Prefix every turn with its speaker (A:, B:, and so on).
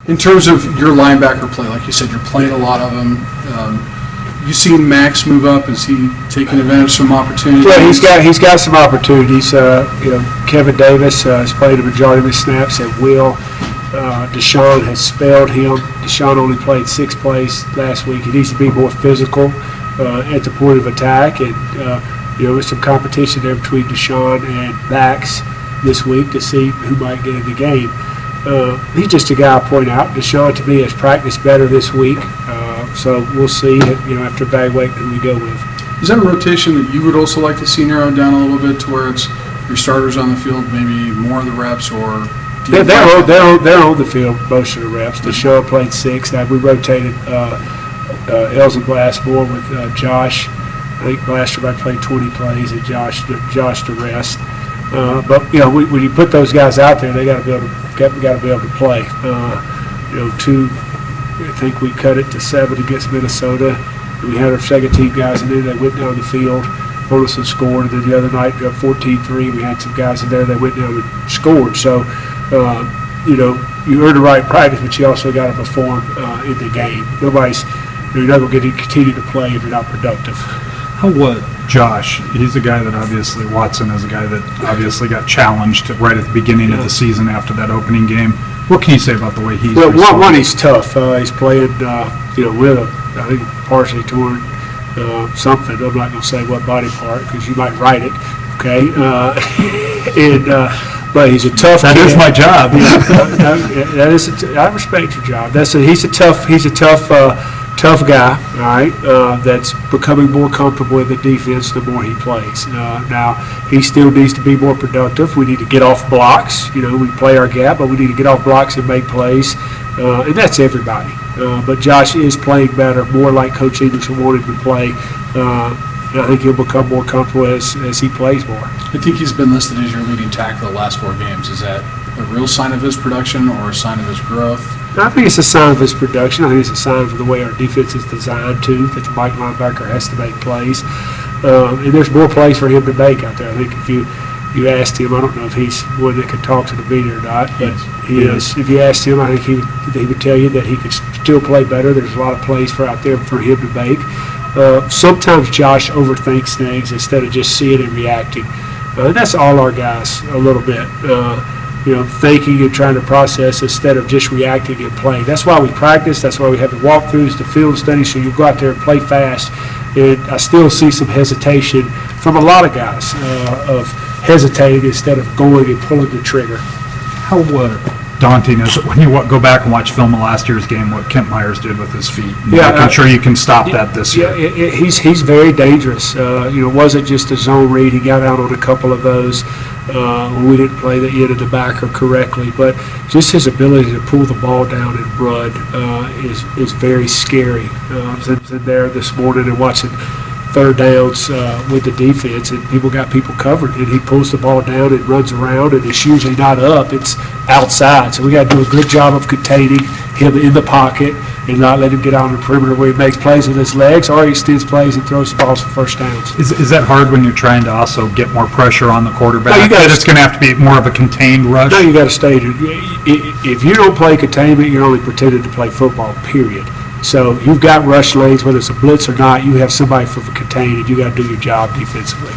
A: In terms of your linebacker play, like you said, you're playing a lot of them. You seen Max move up? Is he taking advantage of some opportunities?
B: Yeah, he's got some opportunities. Kevin Davis has played the majority of his snaps at will. Deshaun has spelled him. Deshaun only played 6 plays last week. He needs to be more physical at the point of attack, and there's some competition there between Deshaun and Max this week to see who might get in the game. He's just a guy I point out. Deshaun, to me, has practiced better this week, so we'll see. After evaluating who we go with.
A: Is that a rotation that you would also like to see narrowed down a little bit to where it's your starters on the field, maybe more of the reps, or
B: they're on the field most of the reps. Deshaun played 6. Now we rotated Elza Blastmore with Josh. I think Blaster might play 20 plays and Josh the rest. But when you put those guys out there, they got to be able to play. I think we cut it to 7 against Minnesota. We had our second team guys in there that went down the field on us and scored. And then the other night, 14-3, we had some guys in there that went down and scored. So, you earn the right practice, but you also got to perform in the game. You're not going to continue to play if you're not productive.
C: How was Josh? He's a guy that obviously, Watson is a guy that obviously got challenged right at the beginning of the season after that opening game. What can you say about the way he's
B: Well, one, he's tough. He's playing, with I think partially torn something. I'm not going to say what body part because you might write it, okay? But he's a tough kid.
C: That is my job.
B: I respect your job. He's a tough guy, all right, that's becoming more comfortable in the defense the more he plays. Now, he still needs to be more productive. We need to get off blocks. We play our gap, but we need to get off blocks and make plays, and that's everybody. But Josh is playing better, more like Coach English wanted him to play. And I think he'll become more comfortable as he plays more.
A: I think he's been listed as your leading tackle the last 4 games. Is that a real sign of his production or a sign of his growth?
B: I think it's a sign of his production. I think it's a sign of the way our defense is designed, too, that the Mike linebacker has to make plays. And there's more plays for him to make out there. I think if you asked him, I don't know if he's one that can talk to the media or not, but he is. If you asked him, I think he would tell you that he could still play better. There's a lot of plays out there for him to make. Sometimes Josh overthinks things instead of just seeing and reacting. And that's all our guys a little bit. Thinking and trying to process instead of just reacting and playing. That's why we practice. That's why we have the walkthroughs, the film studies, so you go out there and play fast. And I still see some hesitation from a lot of guys of hesitating instead of going and pulling the trigger.
C: How daunting is it when you go back and watch film of last year's game, what Kent Myers did with his feet? I'm sure you can stop that this year.
B: He's very dangerous. It wasn't just a zone read. He got out on a couple of those. We didn't play the end of the backer correctly, but just his ability to pull the ball down and run is very scary. I was in there this morning and watching third downs with the defense, and got people covered, and he pulls the ball down and runs around, and it's usually not up, it's outside. So we got to do a good job of containing him in the pocket and not let him get out on the perimeter where he makes plays with his legs or he extends plays and throws the balls for first downs.
C: Is that hard when you're trying to also get more pressure on the quarterback? No, it's going to have to be more of a contained rush?
B: No, you got to stay. If you don't play containment, you're only pretending to play football, period. So you've got rush lanes, whether it's a blitz or not, you have somebody for contain, and you got to do your job defensively.